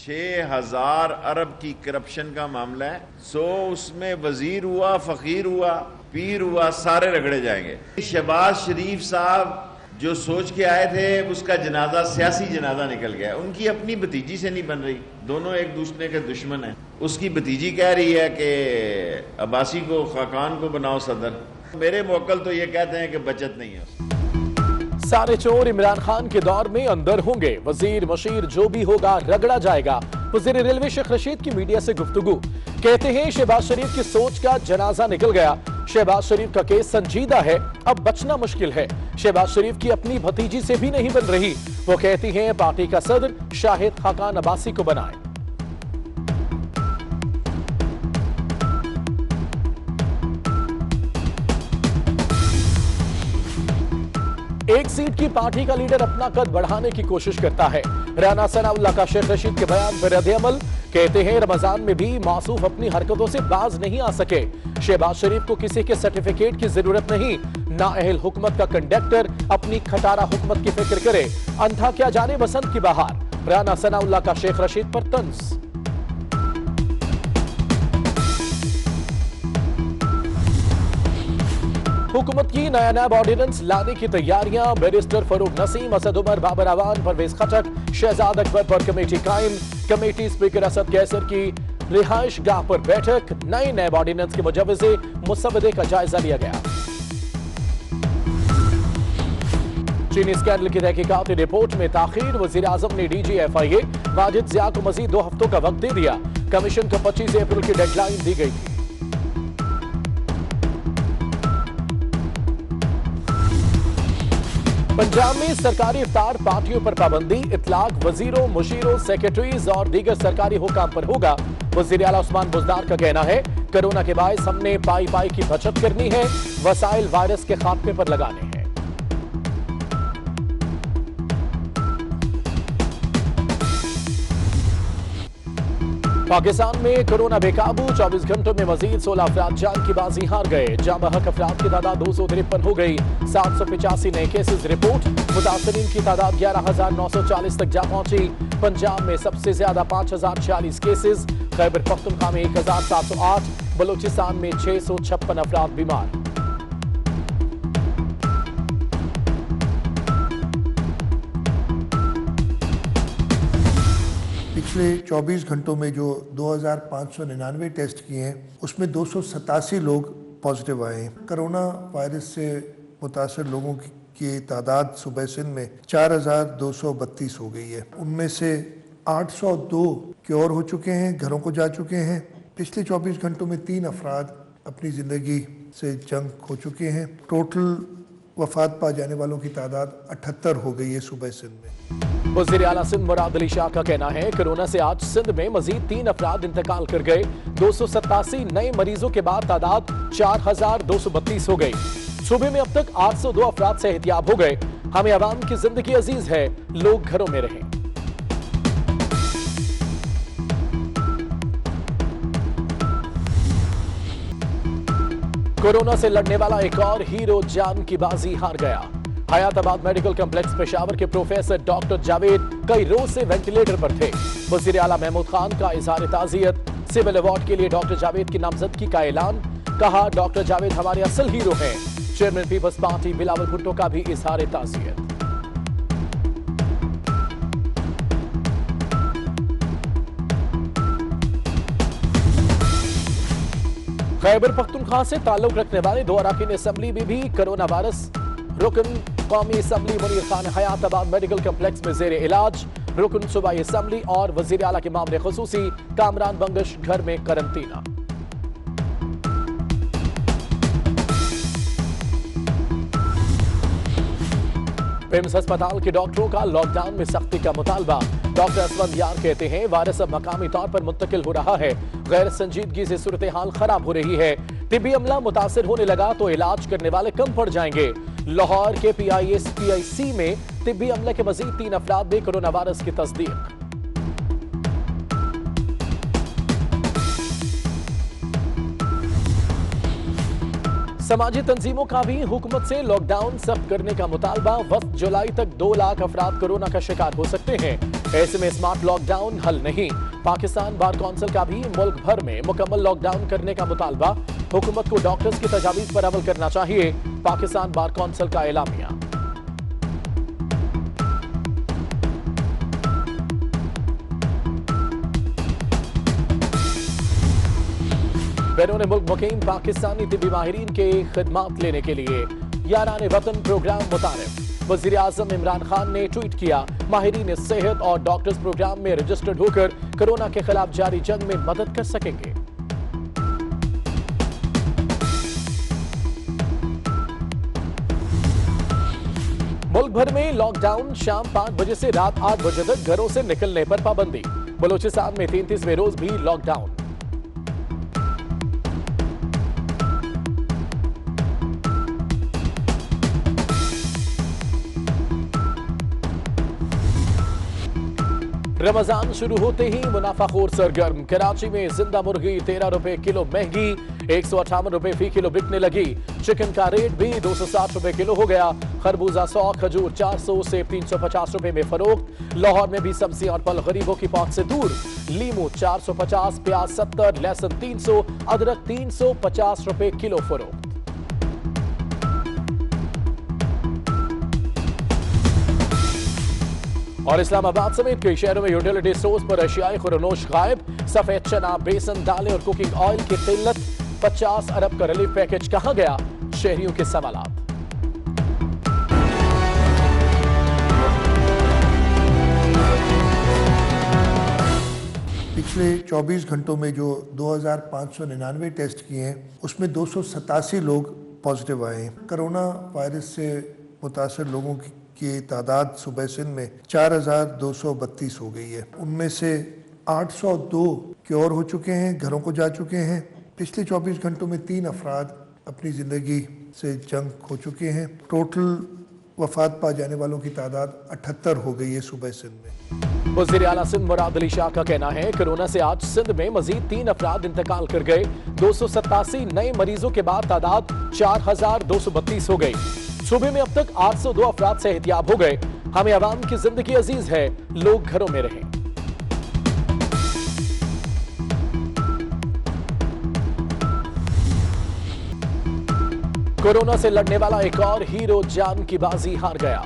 6,000 अरब की करप्शन का मामला है। सो उसमें वजीर हुआ, फकीर हुआ, पीर हुआ, सारे रगड़े जाएंगे। शहबाज शरीफ साहब जो सोच के आए थे उसका जनाजा सियासी जनाजा निकल गया। उनकी अपनी भतीजी से नहीं बन रही, दोनों एक दूसरे के दुश्मन हैं। उसकी भतीजी कह रही है कि अब्बासी को, खाकान को बनाओ सदर। मेरे मोकल तो ये कहते हैं कि बचत नहीं है। सारे चोर इमरान खान के दौर में अंदर होंगे, वजीर मशीर जो भी होगा रगड़ा जाएगा। वजीर रेलवे शेख रशीद की मीडिया से गुफ्तगू, कहते हैं शहबाज शरीफ की सोच का जनाजा निकल गया। शहबाज शरीफ का केस संजीदा है, अब बचना मुश्किल है। शहबाज शरीफ की अपनी भतीजी से भी नहीं बन रही। वो कहती हैं पार्टी का सदर शाहिद खाकान अब्बासी को बनाए। एक सीट की पार्टी का लीडर अपना कद बढ़ाने की कोशिश करता है। राना सनाउल्लाह का शेख रशीद के बयान पर रद्द-ए-अमल, कहते हैं रमजान में भी मासूफ अपनी हरकतों से बाज नहीं आ सके। शहबाज शरीफ को किसी के सर्टिफिकेट की जरूरत नहीं, नाअहल हुकूमत का कंडक्टर अपनी खटारा हुकूमत की फिक्र करे, अंधा क्या जाने बसंत की बहार। राना सनाउल्लाह का शेख रशीद पर तंज। हुकूमत की नया नैब ऑर्डिनेंस लाने की तैयारियां, बैरिस्टर फरूक नसीम, असद उमर, बाबर अवान, परवेज खटक, शहजाद अकबर पर कमेटी कायम। कमेटी स्पीकर असद कैसर की रिहाइश गाह पर बैठक, नए नैब ऑर्डिनेंस के मुजव्वज़े मुसवदे का जायजा लिया गया। चीनी स्कैंडल की तहकीकाती रिपोर्ट में ताखीर, वजीर आजम ने डीजी FIA वाजिद जिया को मजीद 2 हफ्तों का वक्त दे दिया। कमीशन को 25 अप्रैल की डेडलाइन दी गई थी। पंजाब में सरकारी इफ्तार पार्टियों पर पाबंदी, इतलाक वजीरों, मुशीरों, सेक्रेटरीज और दीगर सरकारी हुकाम पर होगा। वजीर आला उस्मान बुज़दार का कहना है कोरोना के बायस हमने पाई पाई की बचत करनी है, वसाइल वायरस के खात्मे पर लगाने हैं। पाकिस्तान में कोरोना बेकाबू, 24 घंटों में मजीद 16 अफराद जान की बाजी हार गए। जाम बहक अफराद की तादाद 253 हो गई। 785 नए केसेस रिपोर्ट, मुतासरीन की तादाद 11,940 तक जा पहुंची। पंजाब में सबसे ज्यादा 5,046 केसेस, खैबर पख्तूनख्वा में 1,708, बलूचिस्तान में 656 अफराद बीमार। पिछले 24 घंटों में जो 2,599 टेस्ट किए हैं उसमें 287 लोग पॉजिटिव आए हैं। कोरोना वायरस से मुतासर लोगों की तादाद सुबह सिंध में 4,232 हो गई है। उनमें से 802 क्योर हो चुके हैं, घरों को जा चुके हैं। पिछले 24 घंटों में 3 अफराद अपनी ज़िंदगी से जंग हो चुके हैं। टोटल वफात पा जाने वालों की तादाद 78 हो गई है सुबह सिंध में। वज़ीर आला सिंध मुराद अली शाह का कहना है कोरोना से आज सिंध में मजीद 3 अफराद इंतकाल कर गए। 287 नए मरीजों के बाद तादाद 4,232 हो गई। सूबे में अब तक 802 अफराद सेहतियाब हो गए। हमें अवाम की जिंदगी अजीज है, लोग घरों में रहें। कोरोना से लड़ने वाला एक और हीरो जान की बाजी हार गया। हयाताबाद मेडिकल कॉम्प्लेक्स पेशावर के प्रोफेसर डॉक्टर जावेद कई रोज से वेंटिलेटर पर थे। वजीर आला महमूद खान का इजहार ताजियत, सिविल अवार्ड के लिए डॉक्टर जावेद की नामजदगी का ऐलान, कहा डॉक्टर जावेद हमारे असल हीरो हैं। चेयरमैन पीपल्स पार्टी बिलावल भुट्टो का भी इजहार ताजियत। खैबर पख्तूनख्वा से ताल्लुक रखने वाले 2 अरकान असम्बली में भी कोरोना वायरस। रुकन कौमी assembly Munir Khan Hayatabad medical complex में जेर इलाज। रुकन सूबाई असम्बली और वजीर आला के मामले खुसूसी कामरान बंगश घर में करंटीना। पिम्स अस्पताल के डॉक्टरों का लॉकडाउन में सख्ती का मुतालबा। डॉक्टर असवंद यार कहते हैं वायरस अब मकामी तौर पर मुंतकिल हो रहा है, गैर संजीदगी से सूरत हाल खराब हो रही है। तिब्बी अमला मुतासिर होने लगा तो इलाज करने वाले कम पड़ जाएंगे। लाहौर के PIC में तिब्बी अमले के मजीद 3 अफराद में कोरोना वायरस की तस्दीक। समाजी तंजीमों का भी हुकूमत से लॉकडाउन सख्त करने का मुतालबा। वक्त जुलाई तक 2 लाख अफराद कोरोना का शिकार हो सकते हैं। ऐसे में स्मार्ट लॉकडाउन हल नहीं। पाकिस्तान बार कौंसिल का भी मुल्क भर में मुकम्मल लॉकडाउन करने का मुतालबा। हुकूमत को डॉक्टर्स की तजावीज पर अमल करना चाहिए। पाकिस्तान बार कौंसिल का एलामिया। बैरून मुल्क मुकीम पाकिस्तानी तिब्बी माहिरीन के खिदमात लेने के लिए यारान वतन प्रोग्राम मुतारिफ। वज़ीर आज़म इमरान खान ने ट्वीट किया, माहिरीन सेहत और डॉक्टर्स प्रोग्राम में रजिस्टर्ड होकर कोरोना के खिलाफ जारी जंग में मदद कर सकेंगे। मुल्क भर में लॉकडाउन। शाम 5 बजे से रात 8 बजे तक घरों से निकलने पर पाबंदी। बलूचिस्तान में 33वें रोज भी लॉकडाउन। रमजान शुरू होते ही मुनाफाखोर सरगर्म। कराची में जिंदा मुर्गी 13 रुपए किलो महंगी, 158 रुपए फी किलो बिकने लगी। चिकन का रेट भी 260 रुपए किलो हो गया। खरबूजा 100, खजूर 400 से 350 रुपए में फरोख्त। लाहौर में भी सब्जियां और फल गरीबों की पहुंच से दूर। लीमू 450, प्याज 70, लहसुन 300, अदरक 350 रुपए किलो फरोख्त। और इस्लामाबाद समेत कई शहरों में यूटिलिटी स्टोर्स पर अशियाए खुरनोश गायब। सफेद चना, बेसन, दालें और कुकिंग ऑयल की किल्लत। 50 अरब का रिलीफ पैकेज कहां गया? शहरियों के सवालात। पिछले 24 घंटों में जो 2599 टेस्ट किए हैं उसमें 287 लोग पॉजिटिव आए हैं। कोरोना वायरस से मुतासर लोगों की तादाद सुबह सिंध में 4232 हो गई है। उनमें से 802 क्योर हो चुके हैं, घरों को जा चुके हैं। पिछले 24 घंटों में 3 अफराद अपनी ज़िंदगी से जंग हो चुके हैं। टोटल वफात पा जाने वालों की तादाद 78 हो गई है सुबह सिंध में। वज़ीर आला सिंध मुराद अली शाह का कहना है, कोरोना से आज सिंध में मजीद 3 अफराद इंतकाल कर गए। 287 नए मरीजों के बाद तादाद 4232 हो गई। सूबे में अब तक 802 अफराद सेहतियाब हो गए। हमें अवाम की जिंदगी अजीज है, लोग घरों में रहें। कोरोना से लड़ने वाला एक और हीरो जान की बाजी हार गया।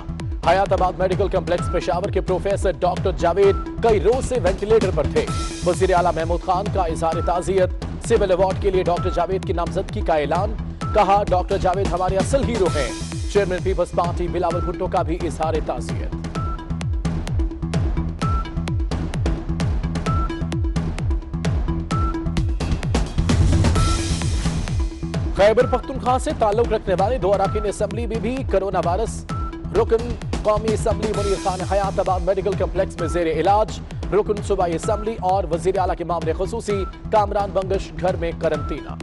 हयाताबाद मेडिकल कॉम्प्लेक्स पेशावर के प्रोफेसर डॉक्टर जावेद कई रोज से वेंटिलेटर पर थे। वज़ीर आला महमूद खान का इजहार ताज़ियत। सिविल अवार्ड के लिए डॉक्टर जावेद की नामजदगी का ऐलान। कहा, डॉक्टर जावेद हमारे असल हीरो हैं। चेयरमैन पीपल्स पार्टी बिलावल भुट्टो का भी इजहार ताज़ियत। खैबर पख्तूनख्वा से ताल्लुक रखने वाले 2 अरकान असेंबली में भी कोरोना वायरस। रुकन कौमी assembly Munir Khan Hayatabad medical complex में जेर इलाज। रुकन सूबाई असेंबली और वजीर आला के मामले खुसूसी कामरान बंगश घर में करंटीना।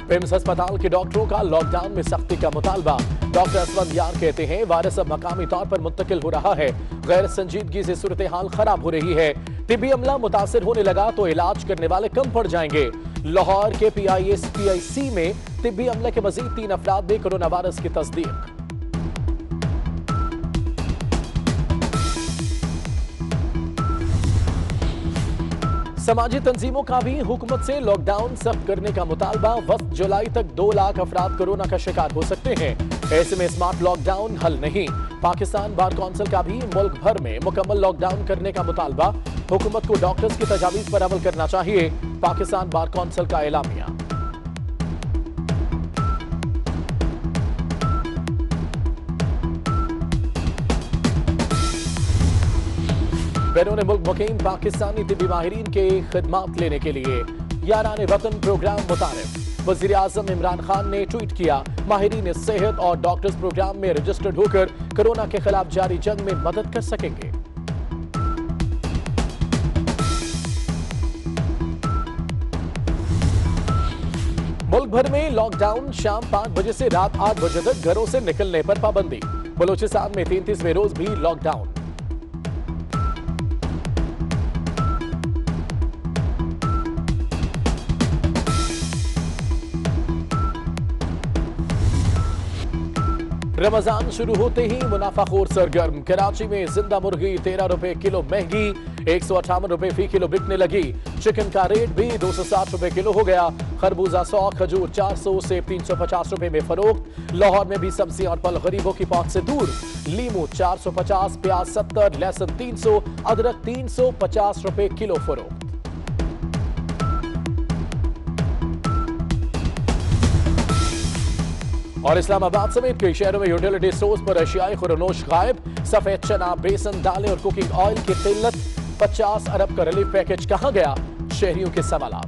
पिम्स अस्पताल के डॉक्टरों का लॉकडाउन में सख्ती का मुतालबा। डॉक्टर असवंद यार कहते हैं, वायरस अब मकामी तौर पर मुंतकिल हो रहा है। गैर संजीदगी से सूरत हाल खराब हो रही है। तिब्बी अमला मुतासिर होने लगा तो इलाज करने वाले कम पड़ जाएंगे। लाहौर के PIC में तिब्बी अमले के मजीद 3 अफराद में कोरोना वायरस की तस्दीक। समाजी तंजीमों का भी हुकूमत से लॉकडाउन सख्त करने का मुतालबा। वक्त जुलाई तक 2 लाख अफराद कोरोना का शिकार हो सकते हैं। ऐसे में स्मार्ट लॉकडाउन हल नहीं। पाकिस्तान बार कौंसिल का भी मुल्क भर में मुकम्मल लॉकडाउन करने का मुतालबा। हुकूमत को डॉक्टर्स की तजावीज पर अमल करना चाहिए। पाकिस्तान बार कौंसिल का एलामिया। बैरून मुल्क मुकीम पाकिस्तानी तिब्बी माहिरीन के खिदमात लेने के लिए यारान वतन प्रोग्राम मुतारिफ। वज़ीर आज़म इमरान खान ने ट्वीट किया, माहिरीन सेहत और डॉक्टर्स प्रोग्राम में रजिस्टर्ड होकर कोरोना के खिलाफ जारी जंग में मदद कर सकेंगे। मुल्क भर में लॉकडाउन। शाम 5 बजे से रात 8 बजे तक घरों से निकलने पर पाबंदी। बलूचिस्तान में 33वें रोज भी लॉकडाउन। रमजान शुरू होते ही मुनाफाखोर सरगर्म। कराची में जिंदा मुर्गी 13 रुपए किलो महंगी, 158 रुपए फी किलो बिकने लगी। चिकन का रेट भी 260 रुपए किलो हो गया। खरबूजा 100, खजूर 400 से 350 रुपए में फरोख्त। लाहौर में भी सब्जियां और फल गरीबों की पहुंच से दूर। लीमू 450, प्याज 70, लहसुन 300, अदरक 350 रुपए किलो फरोख्त। और इस्लामाबाद समेत कई शहरों में यूटिलिटी स्टोर्स पर एशियाई खुरनोश गायब। सफेद चना, बेसन, दालें और कुकिंग ऑयल की किल्लत। 50 अरब का रिलीफ पैकेज कहां गया? शहरियों के सवाल।